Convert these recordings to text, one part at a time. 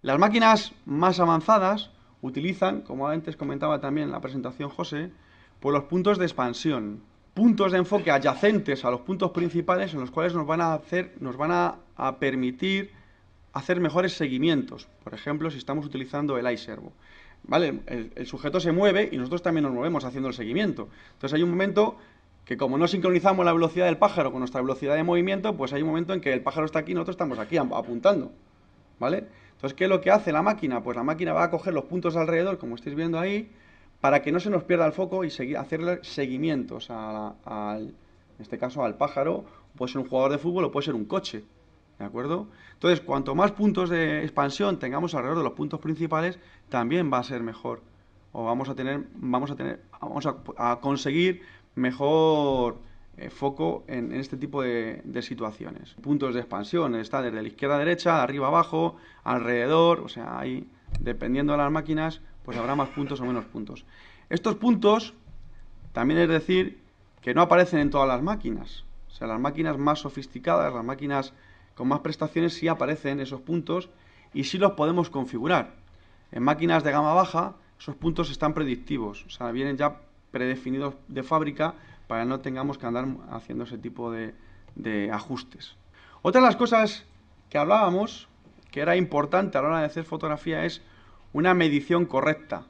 Las máquinas más avanzadas utilizan, como antes comentaba también en la presentación José, pues los puntos de expansión, puntos de enfoque adyacentes a los puntos principales en los cuales nos van a permitir hacer mejores seguimientos. Por ejemplo, si estamos utilizando el iServo. ¿Vale? El sujeto se mueve y nosotros también nos movemos haciendo el seguimiento. Entonces hay un momento que como no sincronizamos la velocidad del pájaro con nuestra velocidad de movimiento, pues hay un momento en que el pájaro está aquí y nosotros estamos aquí apuntando. ¿Vale? Entonces, ¿qué es lo que hace la máquina? Pues la máquina va a coger los puntos alrededor, como estáis viendo ahí, para que no se nos pierda el foco y hacerle seguimientos en este caso al pájaro. Puede ser un jugador de fútbol o puede ser un coche. ¿De acuerdo? Entonces, cuanto más puntos de expansión tengamos alrededor de los puntos principales, también va a ser mejor. O vamos a conseguir mejor foco en este tipo de situaciones. Puntos de expansión, está desde la izquierda a derecha, de arriba a abajo, alrededor, o sea, ahí, dependiendo de las máquinas, pues habrá más puntos o menos puntos. Estos puntos, también es decir, que no aparecen en todas las máquinas. O sea, las máquinas más sofisticadas, las máquinas con más prestaciones, sí aparecen esos puntos y sí los podemos configurar. En máquinas de gama baja, esos puntos están predictivos, o sea, vienen ya predefinidos de fábrica para que no tengamos que andar haciendo ese tipo de ajustes. Otra de las cosas que hablábamos, que era importante a la hora de hacer fotografía, es una medición correcta.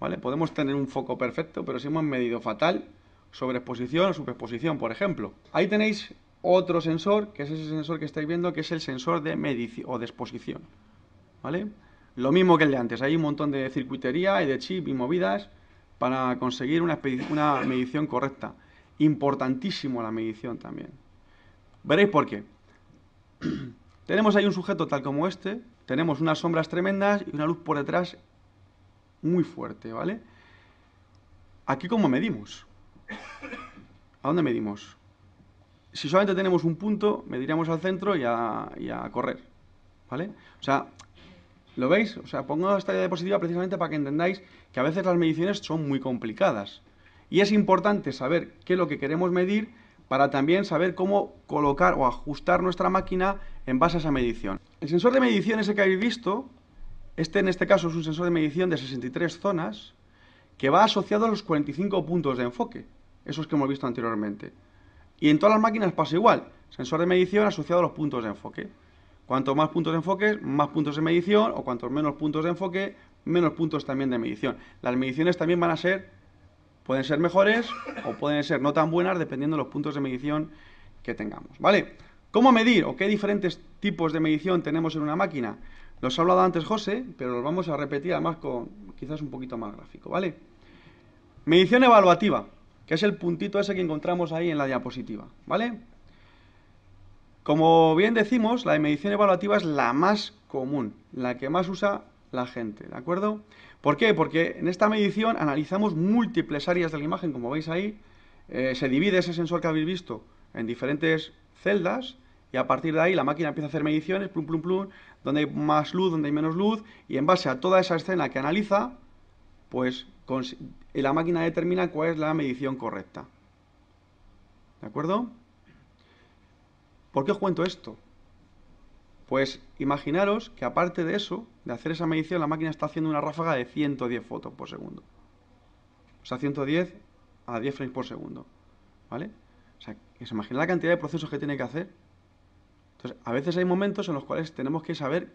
¿Vale? Podemos tener un foco perfecto, pero si hemos medido fatal, sobreexposición o subexposición, por ejemplo. Ahí tenéis otro sensor, que es ese sensor que estáis viendo, que es el sensor de medición o de exposición. ¿Vale? Lo mismo que el de antes, hay un montón de circuitería y de chip y movidas para conseguir una medición correcta. Importantísimo la medición también. Veréis por qué. Tenemos ahí un sujeto tal como este, tenemos unas sombras tremendas y una luz por detrás muy fuerte, ¿vale? Aquí, ¿cómo medimos? ¿A dónde medimos? Si solamente tenemos un punto, mediríamos al centro y a correr, ¿vale? O sea, ¿lo veis? O sea, pongo esta diapositiva precisamente para que entendáis que a veces las mediciones son muy complicadas. Y es importante saber qué es lo que queremos medir para también saber cómo colocar o ajustar nuestra máquina en base a esa medición. El sensor de medición ese que habéis visto, en este caso es un sensor de medición de 63 zonas, que va asociado a los 45 puntos de enfoque, esos que hemos visto anteriormente. Y en todas las máquinas pasa igual, sensor de medición asociado a los puntos de enfoque. Cuanto más puntos de enfoque, más puntos de medición, o cuantos menos puntos de enfoque, menos puntos también de medición. Las mediciones también pueden ser mejores o pueden ser no tan buenas dependiendo de los puntos de medición que tengamos, ¿vale? ¿Cómo medir o qué diferentes tipos de medición tenemos en una máquina? Los he hablado antes José, pero los vamos a repetir además con quizás un poquito más gráfico, ¿vale? Medición evaluativa, que es el puntito ese que encontramos ahí en la diapositiva, ¿vale? Como bien decimos, la medición evaluativa es la más común, la que más usa la gente, ¿de acuerdo? ¿Por qué? Porque en esta medición analizamos múltiples áreas de la imagen, como veis ahí, se divide ese sensor que habéis visto en diferentes celdas y a partir de ahí la máquina empieza a hacer mediciones, plum, plum, plum, donde hay más luz, donde hay menos luz, y en base a toda esa escena que analiza, pues la máquina determina cuál es la medición correcta. ¿De acuerdo? ¿Por qué os cuento esto? Pues imaginaros que aparte de eso, de hacer esa medición, la máquina está haciendo una ráfaga de 110 fotos por segundo. O sea, 110 a 10 frames por segundo. ¿Vale? O sea, que se imagina la cantidad de procesos que tiene que hacer. Entonces, a veces hay momentos en los cuales tenemos que saber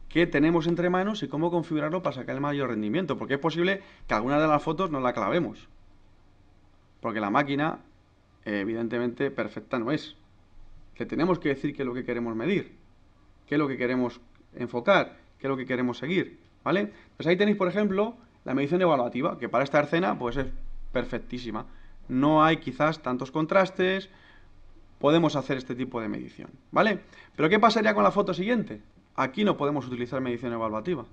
qué tenemos entre manos y cómo configurarlo para sacar el mayor rendimiento. Porque es posible que alguna de las fotos no la clavemos. Porque la máquina, evidentemente, perfecta no es. Le tenemos que decir qué es lo que queremos medir, qué es lo que queremos enfocar, qué es lo que queremos seguir, ¿vale? Pues ahí tenéis, por ejemplo, la medición evaluativa, que para esta escena pues es perfectísima. No hay quizás tantos contrastes, podemos hacer este tipo de medición, ¿vale? Pero ¿qué pasaría con la foto siguiente? Aquí no podemos utilizar medición evaluativa.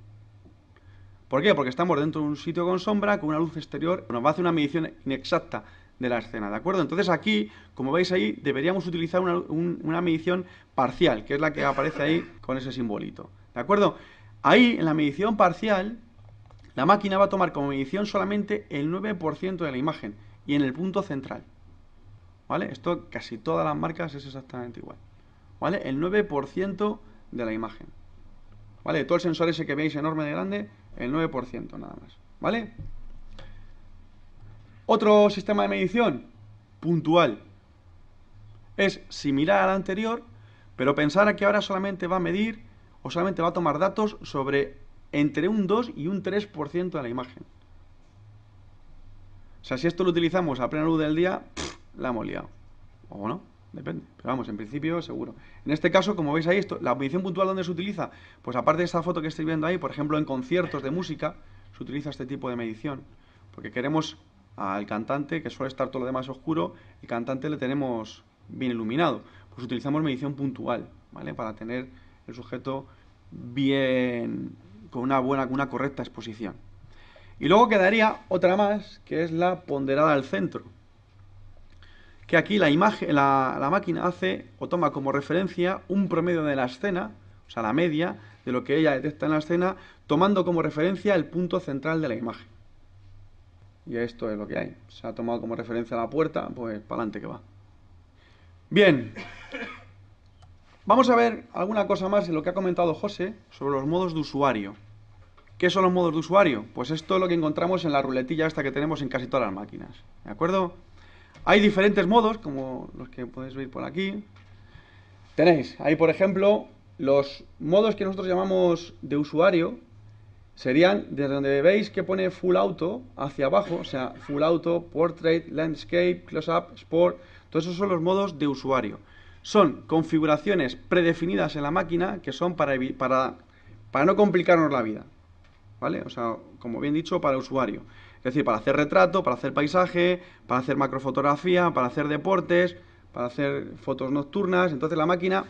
¿Por qué? Porque estamos dentro de un sitio con sombra, con una luz exterior, nos va a hacer una medición inexacta de la escena, ¿de acuerdo? Entonces aquí, como veis ahí, deberíamos utilizar una medición parcial, que es la que aparece ahí con ese simbolito, ¿de acuerdo? Ahí, en la medición parcial, la máquina va a tomar como medición solamente el 9% de la imagen y en el punto central, ¿vale? Esto casi todas las marcas es exactamente igual, ¿vale? El 9% de la imagen. ¿vale? Todo el sensor ese que veis enorme de grande, el 9% nada más, ¿vale? Otro sistema de medición, puntual. Es similar al anterior, pero pensar que ahora solamente va a medir o solamente va a tomar datos sobre entre un 2 y un 3% de la imagen. O sea, si esto lo utilizamos a plena luz del día, la hemos liado. O no, depende. Pero vamos, en principio seguro. En este caso, como veis ahí, la medición puntual, ¿dónde se utiliza? Pues aparte de esta foto que estáis viendo ahí, por ejemplo, en conciertos de música, se utiliza este tipo de medición. Porque queremos al cantante, que suele estar todo lo demás oscuro, el cantante le tenemos bien iluminado. Pues utilizamos medición puntual, ¿vale? Para tener el sujeto bien, con una correcta exposición. Y luego quedaría otra más, que es la ponderada al centro. Que aquí la máquina hace o toma como referencia un promedio de la escena, o sea, la media de lo que ella detecta en la escena, tomando como referencia el punto central de la imagen. Y esto es lo que hay. Se ha tomado como referencia la puerta, pues para adelante que va. Bien. Vamos a ver alguna cosa más de lo que ha comentado José sobre los modos de usuario. ¿Qué son los modos de usuario? Pues esto es lo que encontramos en la ruletilla esta que tenemos en casi todas las máquinas. ¿De acuerdo? Hay diferentes modos, como los que podéis ver por aquí. Tenéis ahí, por ejemplo, los modos que nosotros llamamos de usuario. Serían desde donde veis que pone Full Auto hacia abajo, o sea, Full Auto, Portrait, Landscape, Close-Up, Sport. Todos esos son los modos de usuario. Son configuraciones predefinidas en la máquina que son para no complicarnos la vida. ¿Vale? O sea, como bien dicho, para el usuario. Es decir, para hacer retrato, para hacer paisaje, para hacer macrofotografía, para hacer deportes, para hacer fotos nocturnas. Entonces la máquina,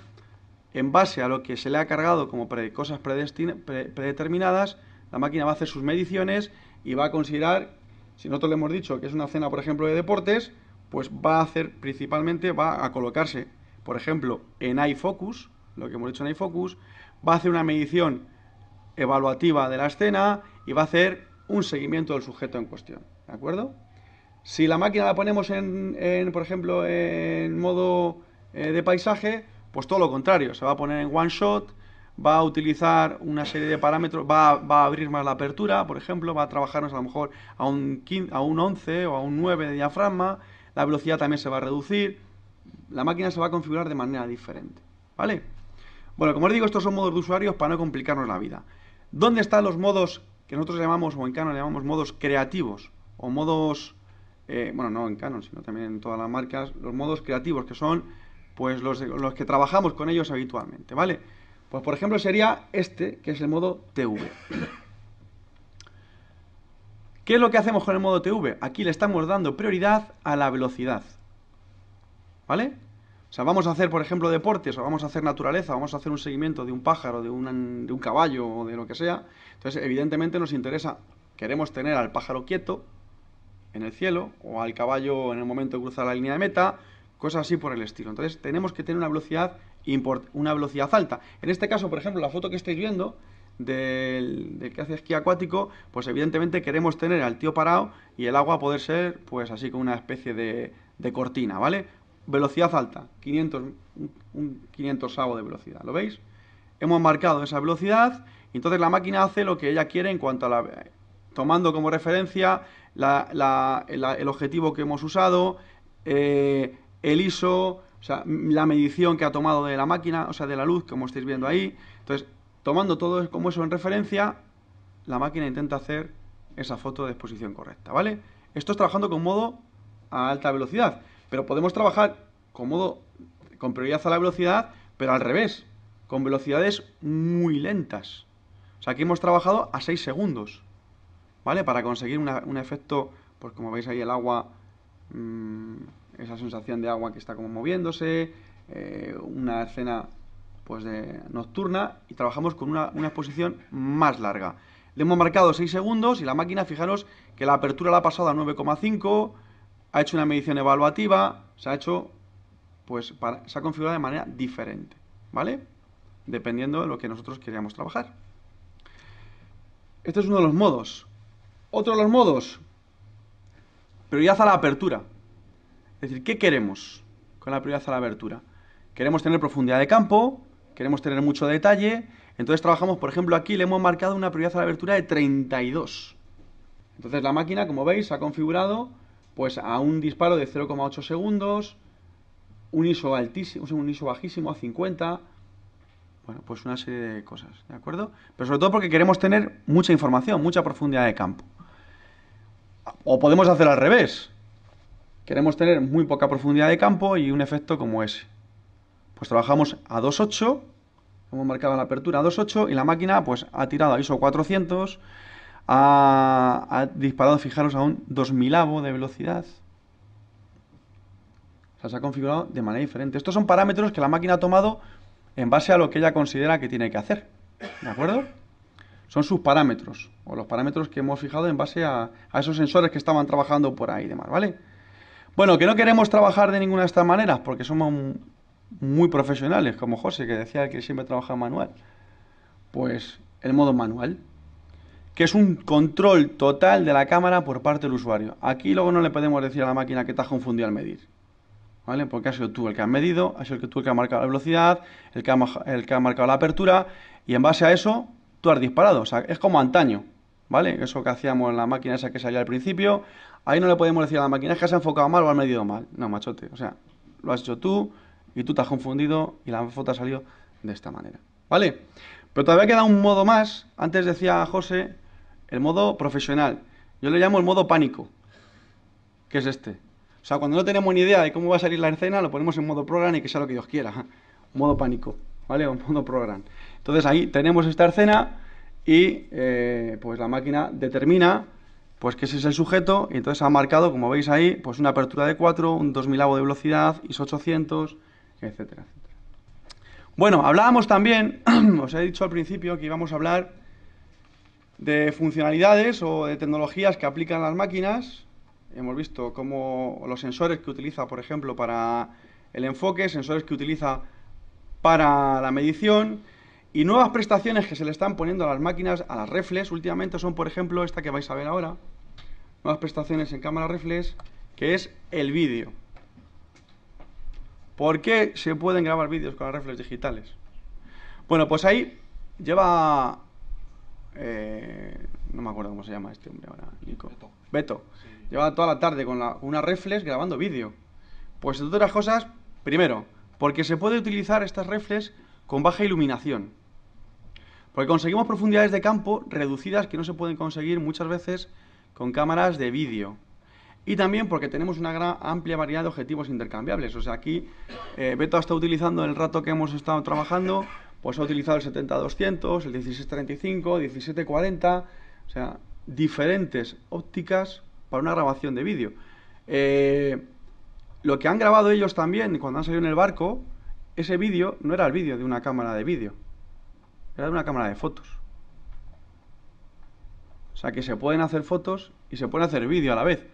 en base a lo que se le ha cargado como cosas predeterminadas, la máquina va a hacer sus mediciones y va a considerar, si nosotros le hemos dicho que es una cena, por ejemplo, de deportes, pues va a hacer principalmente, va a colocarse, por ejemplo, en iFocus, lo que hemos dicho en iFocus, va a hacer una medición evaluativa de la escena y va a hacer un seguimiento del sujeto en cuestión, ¿de acuerdo? Si la máquina la ponemos por ejemplo, en modo de paisaje, pues todo lo contrario, se va a poner en one shot, va a utilizar una serie de parámetros, va a abrir más la apertura, por ejemplo, va a trabajarnos a lo mejor a un 11 o a un 9 de diafragma, la velocidad también se va a reducir, la máquina se va a configurar de manera diferente, ¿vale? Bueno, como os digo, estos son modos de usuarios para no complicarnos la vida. ¿Dónde están los modos que nosotros llamamos, o en Canon llamamos modos creativos, o modos, bueno, no en Canon, sino también en todas las marcas, los modos creativos, que son pues los que trabajamos con ellos habitualmente, ¿vale? Pues por ejemplo sería este, que es el modo TV. ¿Qué es lo que hacemos con el modo TV? Aquí le estamos dando prioridad a la velocidad, ¿vale? O sea, vamos a hacer, por ejemplo, deportes, o vamos a hacer naturaleza, o vamos a hacer un seguimiento de un pájaro, de un caballo, o de lo que sea. Entonces, evidentemente nos interesa, queremos tener al pájaro quieto en el cielo, o al caballo en el momento de cruzar la línea de meta, cosas así por el estilo. Entonces, tenemos que tener una velocidad alta. En este caso, por ejemplo, la foto que estáis viendo del que hace esquí acuático, pues evidentemente queremos tener al tío parado y el agua poder ser, pues así como una especie de cortina, ¿vale? Velocidad alta, 500, un 500avo de velocidad, ¿lo veis? Hemos marcado esa velocidad y entonces la máquina hace lo que ella quiere en cuanto a tomando como referencia el objetivo que hemos usado, el ISO, o sea, la medición que ha tomado de la máquina, o sea, de la luz, como estáis viendo ahí. Entonces, tomando todo como eso en referencia, la máquina intenta hacer esa foto de exposición correcta, ¿vale? Esto es trabajando con modo a alta velocidad. Pero podemos trabajar con prioridad a la velocidad, pero al revés, con velocidades muy lentas. O sea, aquí hemos trabajado a 6 segundos, ¿vale? Para conseguir un efecto, pues como veis ahí el agua, esa sensación de agua que está como moviéndose, una escena pues nocturna, y trabajamos con una exposición más larga. Le hemos marcado 6 segundos y la máquina, fijaros que la apertura la ha pasado a 9,5, ha hecho una medición evaluativa, se ha configurado de manera diferente, ¿vale? Dependiendo de lo que nosotros queríamos trabajar. Este es uno de los modos. Otro de los modos, prioridad a la apertura. Es decir, ¿qué queremos con la prioridad a la apertura? Queremos tener profundidad de campo, queremos tener mucho detalle, Entonces trabajamos, por ejemplo, aquí le hemos marcado una prioridad a la abertura de 32. Entonces la máquina, como veis, se ha configurado pues a un disparo de 0,8 segundos, un ISO altísimo, un ISO bajísimo a 50. Bueno, pues una serie de cosas, ¿de acuerdo? Pero sobre todo porque queremos tener mucha información, mucha profundidad de campo. O podemos hacer al revés. Queremos tener muy poca profundidad de campo y un efecto como ese. Pues trabajamos a 2.8, hemos marcado la apertura a 2.8 y la máquina pues ha tirado a ISO 400, ha disparado, fijaros, a un 2000avo de velocidad. O sea, se ha configurado de manera diferente. Estos son parámetros que la máquina ha tomado en base a lo que ella considera que tiene que hacer. ¿De acuerdo? Son sus parámetros, o los parámetros que hemos fijado en base a esos sensores que estaban trabajando por ahí y demás, ¿vale? Bueno, que no queremos trabajar de ninguna de estas maneras, porque somos muy profesionales, como José, que decía que siempre trabaja en manual. Pues el modo manual, que es un control total de la cámara por parte del usuario. Aquí luego no le podemos decir a la máquina que te has confundido al medir, ¿vale? Porque has sido tú el que has medido, has sido tú el que ha marcado la velocidad, el que ha marcado la apertura, y en base a eso tú has disparado. O sea, es como antaño, ¿vale? Eso que hacíamos en la máquina esa que salía al principio. Ahí no le podemos decir a la máquina, es que se ha enfocado mal o has medido mal. No, machote, o sea, lo has hecho tú y tú te has confundido y la foto ha salido de esta manera, ¿vale? Pero todavía queda un modo más. Antes decía José, el modo profesional. Yo le llamo el modo pánico, que es este. O sea, cuando no tenemos ni idea de cómo va a salir la escena, lo ponemos en modo program y que sea lo que Dios quiera. Modo pánico, ¿vale? O modo program. Entonces ahí tenemos esta escena y pues la máquina determina pues que ese es el sujeto y entonces ha marcado, como veis ahí, pues una apertura de 4, un 2000avo de velocidad, ISO 800, etcétera, etcétera. Bueno, hablábamos también, os he dicho al principio que íbamos a hablar de funcionalidades o de tecnologías que aplican las máquinas. Hemos visto cómo los sensores que utiliza, por ejemplo, para el enfoque, sensores que utiliza para la medición y nuevas prestaciones que se le están poniendo a las máquinas, a las reflex, últimamente son, por ejemplo, esta que vais a ver ahora, nuevas prestaciones en cámara reflex, que es el vídeo. ¿Por qué se pueden grabar vídeos con las reflex digitales? Bueno, pues ahí lleva... no me acuerdo cómo se llama este hombre ahora, Nico. Beto. Sí. Lleva toda la tarde con una reflex grabando vídeo. Pues entre otras cosas, primero, porque se puede utilizar estas reflex con baja iluminación. Porque conseguimos profundidades de campo reducidas que no se pueden conseguir muchas veces con cámaras de vídeo. Y también porque tenemos una gran amplia variedad de objetivos intercambiables. O sea, aquí Beto ha estado utilizando el rato que hemos estado trabajando, pues ha utilizado el 70-200, el 16-35, 17-40, o sea, diferentes ópticas para una grabación de vídeo. Lo que han grabado ellos también cuando han salido en el barco, ese vídeo no era el vídeo de una cámara de vídeo, era de una cámara de fotos. O sea que se pueden hacer fotos y se puede hacer vídeo a la vez.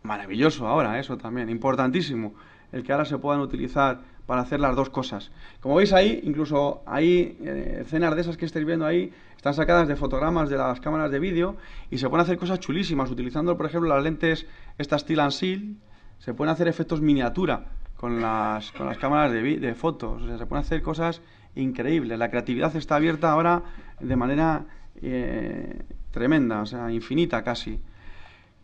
Maravilloso ahora, eso también, importantísimo, el que ahora se puedan utilizar para hacer las dos cosas. Como veis ahí, incluso hay escenas de esas que estáis viendo ahí, están sacadas de fotogramas de las cámaras de vídeo y se pueden hacer cosas chulísimas, utilizando por ejemplo las lentes, estas Steel and Seal, se pueden hacer efectos miniatura con las cámaras de fotos, o sea, se pueden hacer cosas increíbles. La creatividad está abierta ahora de manera tremenda, o sea, infinita casi.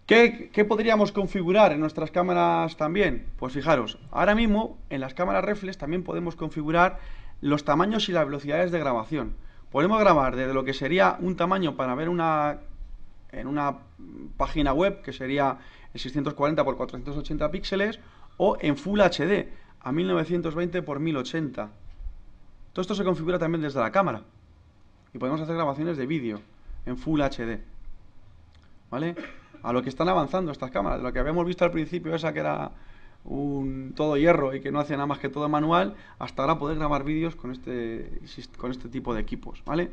¿Qué podríamos configurar en nuestras cámaras también? Pues fijaros, ahora mismo en las cámaras reflex también podemos configurar los tamaños y las velocidades de grabación. Podemos grabar desde lo que sería un tamaño para ver en una página web, que sería el 640 x 480 píxeles, o en Full HD, a 1920 x 1080. Todo esto se configura también desde la cámara. Y podemos hacer grabaciones de vídeo en Full HD. ¿Vale? A lo que están avanzando estas cámaras, lo que habíamos visto al principio, esa que era todo hierro y que no hacía nada más que todo manual, hasta ahora poder grabar vídeos con este tipo de equipos, ¿vale?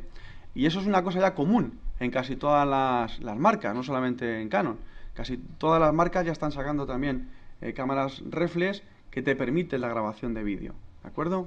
Y eso es una cosa ya común en casi todas las marcas, no solamente en Canon. Casi todas las marcas ya están sacando también cámaras reflex que te permiten la grabación de vídeo, ¿de acuerdo?